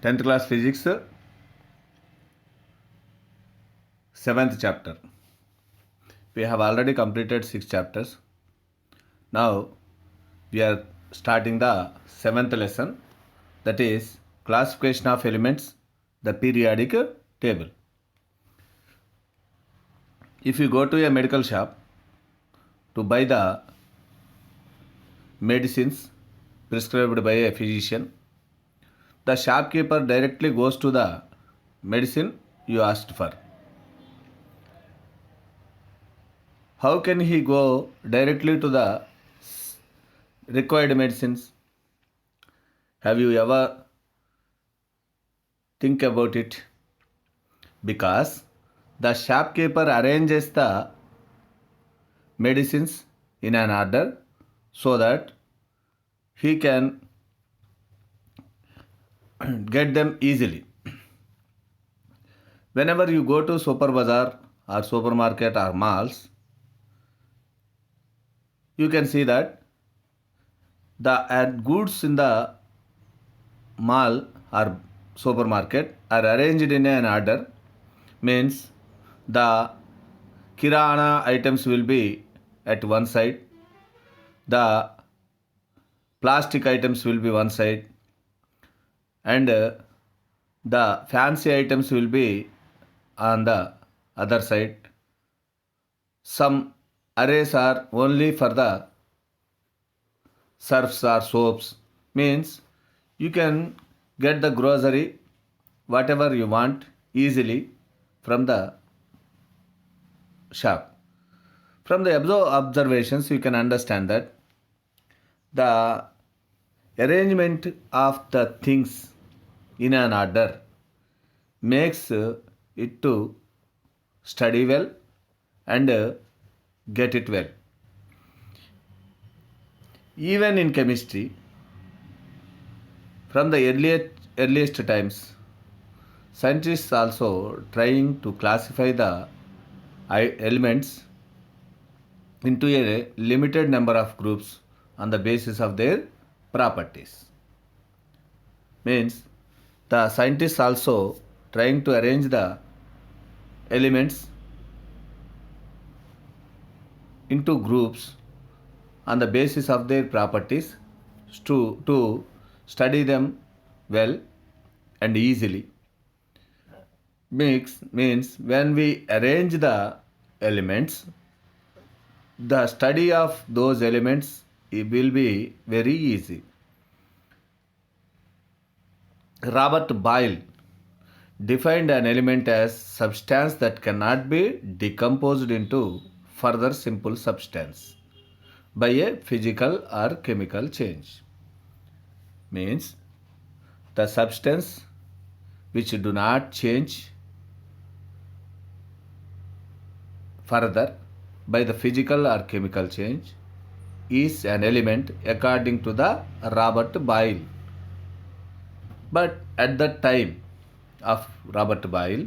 10th class physics 7th chapter. We have already completed 6 chapters. Now we are starting the 7th lesson, that is classification of elements, the periodic table. If you go to a medical shop to buy the medicines prescribed by a physician, the shopkeeper directly goes to the medicine you asked for. How can he go directly to the required medicines? Have you ever think about it? Because the shopkeeper arranges the medicines in an order so that he can get them easily. Whenever you go to super bazaar or supermarket or malls, you can see that the goods in the mall or supermarket are arranged in an order. Means the kirana items will be at one side, the plastic items will be one side, and the fancy items will be on the other side. Some arrays are only for the surfs or soaps. Means you can get the grocery whatever you want easily from the shop. From the above observations, you can understand that the arrangement of the things in an order makes it to study well and get it well. Even in chemistry, from the earliest times, scientists also trying to classify the elements into a limited number of groups on the basis of their properties. Means the scientists also trying to arrange the elements into groups on the basis of their properties to study them well and easily. Means when we arrange the elements, the study of those elements it will be very easy. Robert Boyle defined an element as substance that cannot be decomposed into further simple substance by a physical or chemical change. Means the substance which do not change further by the physical or chemical change is an element according to the Robert Boyle. But at the time of Robert Boyle,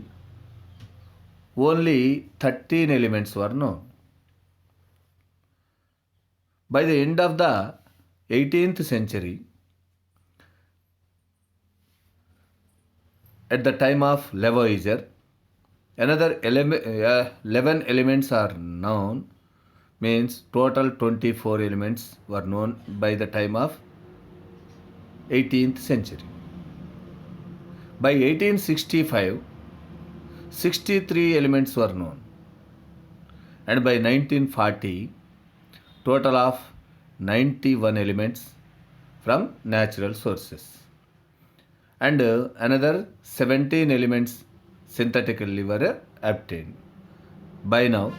only 13 elements were known. By the end of the 18th century, at the time of Lavoisier, another 11 elements are known. Means total 24 elements were known by the time of 18th century. By 1865, 63 elements were known, and by 1940, total of 91 elements from natural sources, and another 17 elements synthetically were obtained. By now,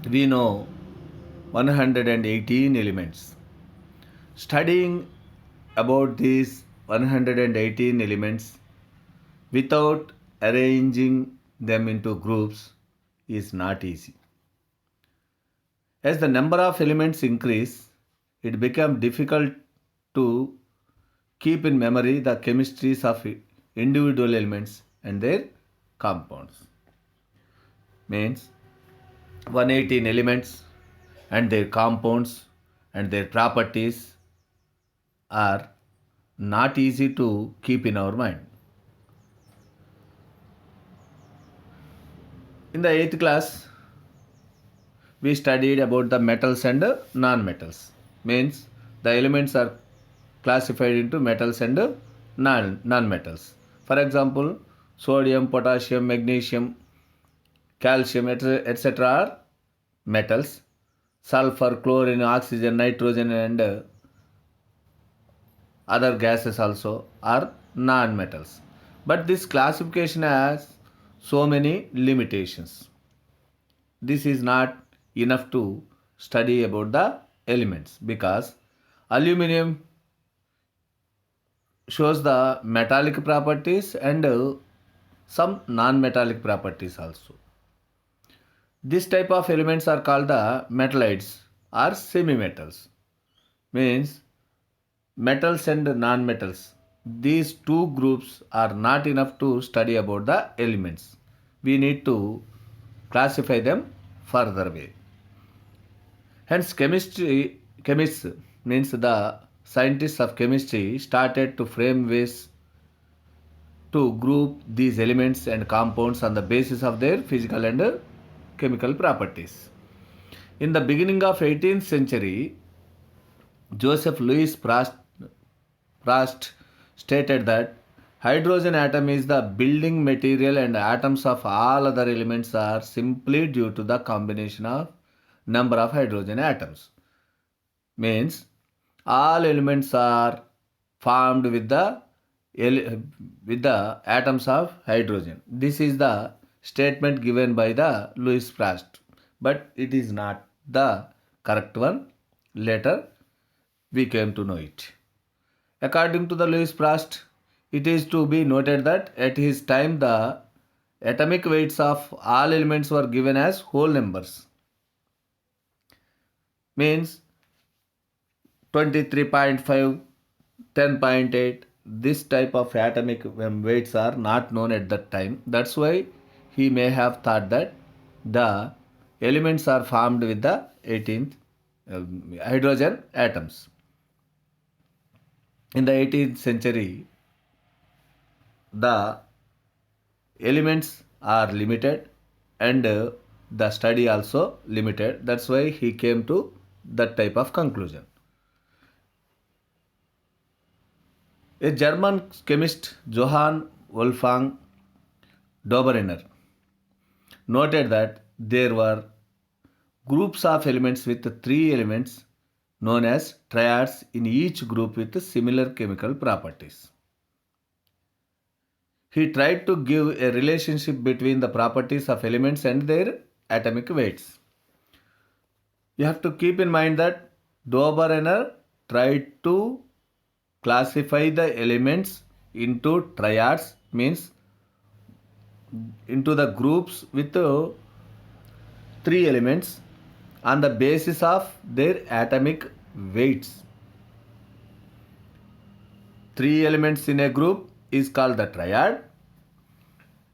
we know 118 elements. Studying about these 118 elements without arranging them into groups is not easy. As the number of elements increase, it becomes difficult to keep in memory the chemistries of individual elements and their compounds. Means 118 elements and their compounds and their properties are not easy to keep in our mind. In the 8th class, we studied about the metals and non-metals. Means the elements are classified into metals and non-metals. For example, sodium, potassium, magnesium, calcium, etc. are metals. Sulfur, chlorine, oxygen, nitrogen, and other gases also are non-metals. But this classification has so many limitations. This is not enough to study about the elements because aluminum shows the metallic properties and some non-metallic properties also. This type of elements are called the metallides or semi-metals. Means metals and non-metals. These two groups are not enough to study about the elements. We need to classify them further way. Hence, chemists means the scientists of chemistry started to frame ways to group these elements and compounds on the basis of their physical and chemical properties. In the beginning of 18th century, Joseph Louis Proust stated that hydrogen atom is the building material and atoms of all other elements are simply due to the combination of number of hydrogen atoms. Means all elements are formed with the atoms of hydrogen. This is the statement given by the Louis Proust, but it is not the correct one. Later we came to know it. According to the Louis Proust, it is to be noted that at his time the atomic weights of all elements were given as whole numbers. Means 23.5, 10.8. This type of atomic weights are not known at that time. That's why he may have thought that the elements are formed with the 18th hydrogen atoms. In the 18th century, the elements are limited and the study also limited. That's why he came to that type of conclusion. A German chemist, Johann Wolfgang Dobereiner, noted that there were groups of elements with three elements known as triads in each group with similar chemical properties. He tried to give a relationship between the properties of elements and their atomic weights. You have to keep in mind that Dobereiner tried to classify the elements into triads, means into the groups with three elements on the basis of their atomic weights. Three elements in a group is called the triad,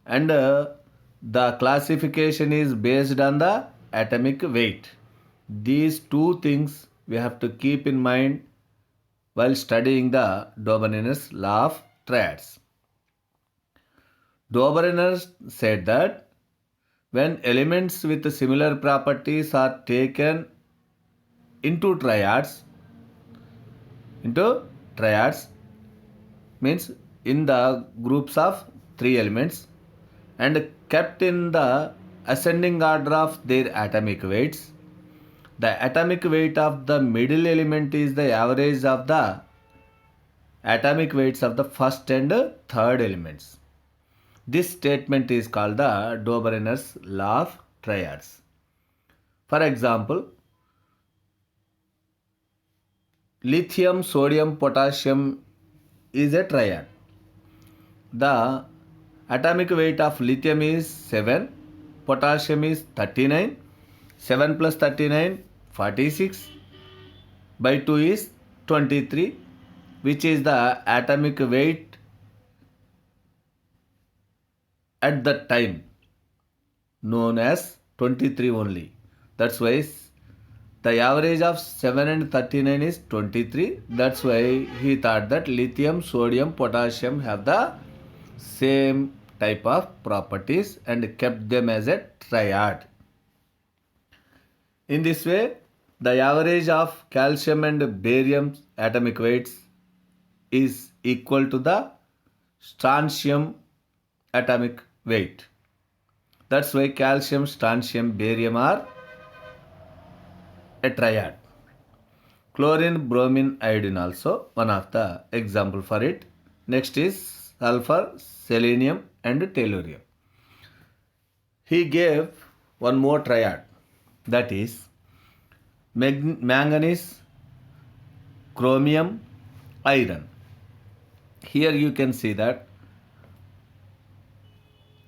and the classification is based on the atomic weight. These two things we have to keep in mind while studying the Dobereiner's law of triads. Dobereiner said that when elements with similar properties are taken into triads means in the groups of three elements and kept in the ascending order of their atomic weights, the atomic weight of the middle element is the average of the atomic weights of the first and third elements. This statement is called the Dobereiner's law of triads. For example, lithium, sodium, potassium is a triad. The atomic weight of lithium is 7, potassium is 39, 7 plus 39, 46, by 2 is 23, which is the atomic weight at that time known as 23 only. That's why The average of 7 and 39 is 23. That's why he thought that lithium, sodium, potassium have the same type of properties and kept them as a triad. In this way, the average of calcium and barium atomic weights is equal to the strontium atomic weight. That's why calcium, strontium, barium are a triad. Chlorine, bromine, iodine also one of the example for it. Next is sulfur, selenium and tellurium. He gave one more triad, that is manganese, chromium, iron. Here you can see that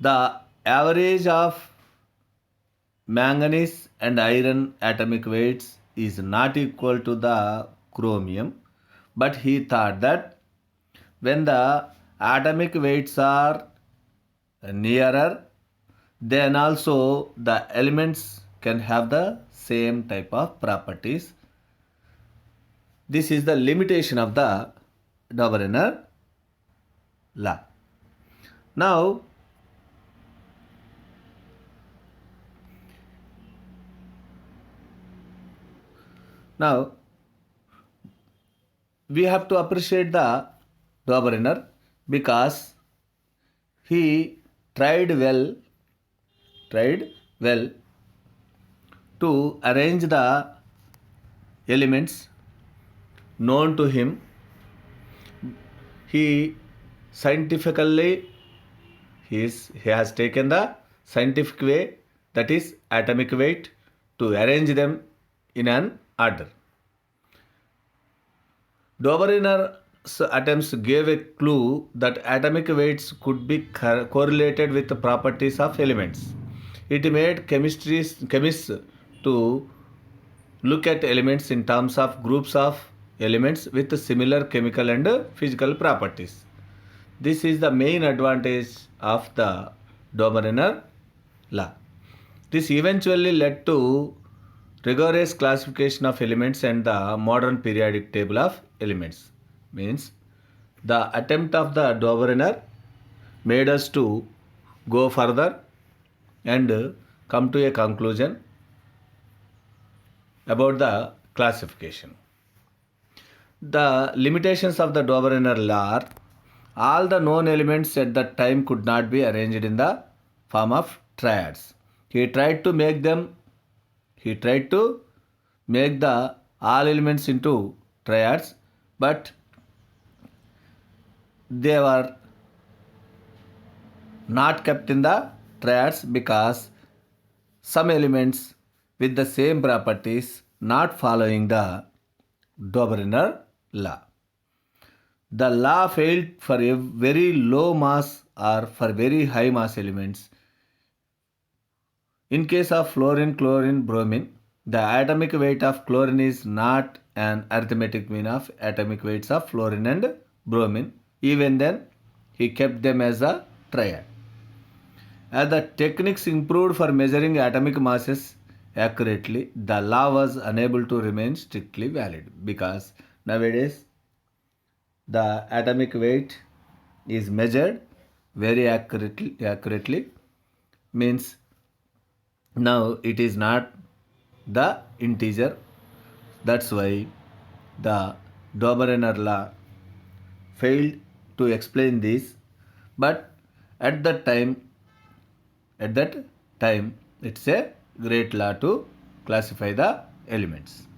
the average of manganese and iron atomic weights is not equal to the chromium, but he thought that when the atomic weights are nearer, then also the elements can have the same type of properties. This is the limitation of the Dauberer law. Now, we have to appreciate the Dauberer because he tried well to arrange the elements known to him. He has taken the scientific way, that is atomic weight, to arrange them in an order. Dauberer's attempts gave a clue that atomic weights could be correlated with the properties of elements. It made chemists to look at elements in terms of groups of elements with similar chemical and physical properties. This is the main advantage of the Dauberer law. This eventually led to rigorous classification of elements and the modern periodic table of elements. Means the attempt of the Dauberer made us to go further and come to a conclusion about the classification. The limitations of the Dauberer law are all the known elements at that time could not be arranged in the form of triads. He tried to make the all elements into triads, but they were not kept in the triads because some elements with the same properties not following the Dauberer law. The law failed for a very low mass or for very high mass elements. In case of fluorine, chlorine, bromine, the atomic weight of chlorine is not an arithmetic mean of atomic weights of fluorine and bromine. Even then, he kept them as a triad. As the techniques improved for measuring atomic masses accurately, the law was unable to remain strictly valid because nowadays the atomic weight is measured very accurately, means now it is not the integer. That's why the Dauberer law failed to explain this, but at that time it's a great law to classify the elements.